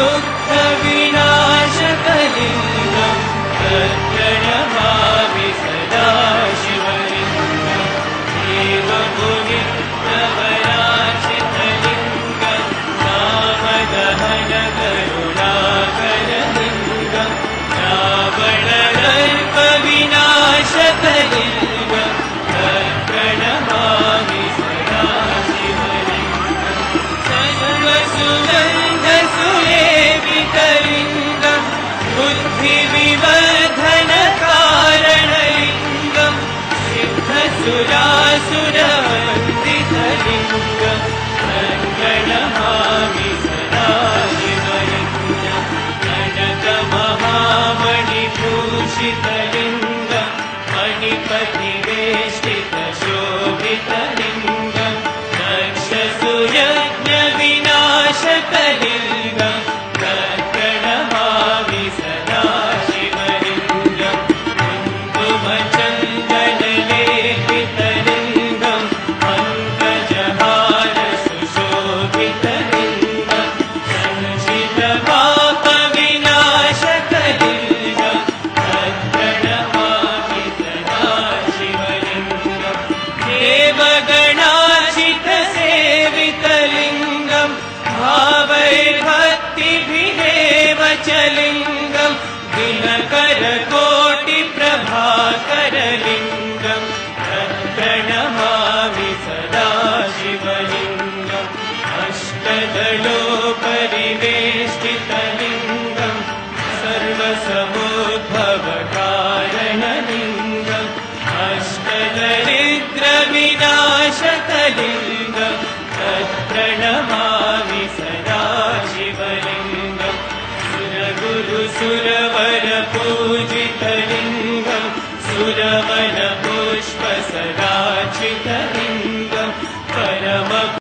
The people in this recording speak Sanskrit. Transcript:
दुःखविनाशकलिङ्गं प्रणमामि सदा शिवलिङ्गं देवमुनिप्रवराचितलिङ्गं कामदहनकरुणाकरलिङ्गं रावणदर्पविनाशकलिङ्गं प्रणमामि सदा शिवलिङ्गं सर्वसुगन्धसुलेपितलिङ्गं बुद्धिविवर्धनकारणलिङ्गं सिद्धसुरासुरवन्दितलिङ्गं प्रणमामि सदा शिवलिङ्गं कनकमहामणिभूषितलिङ्गं मणिपतिवेष्टितशोभितलिङ्गं दक्षसुयज्ञविनाशकलिङ्गं प्रणमामि सदा शिवलिङ्गं कुङ्कुमचन्दनलेपितलिङ्गं पङ्कजहारसुशोभितलिङ्गं संशितपापविनाशकलिङ्गं प्रणमामि सदा शिवलिङ्गं देवगणाचितसेवितलिङ्गं भावैर्भक्तिभिरेव च लिङ्गं दिनकरकोटिप्रभाकरलिङ्गं प्रणमामि सदा शिवलिङ्गम् अष्टदलोपरिवेष्टितलिङ्गं सर्वसमुद्भवकारणलिङ्गम् अष्टदरिद्रविनाशकलिङ्गं प्रणमामि सदा शिवलिङ्गं सुरगुरुसुरव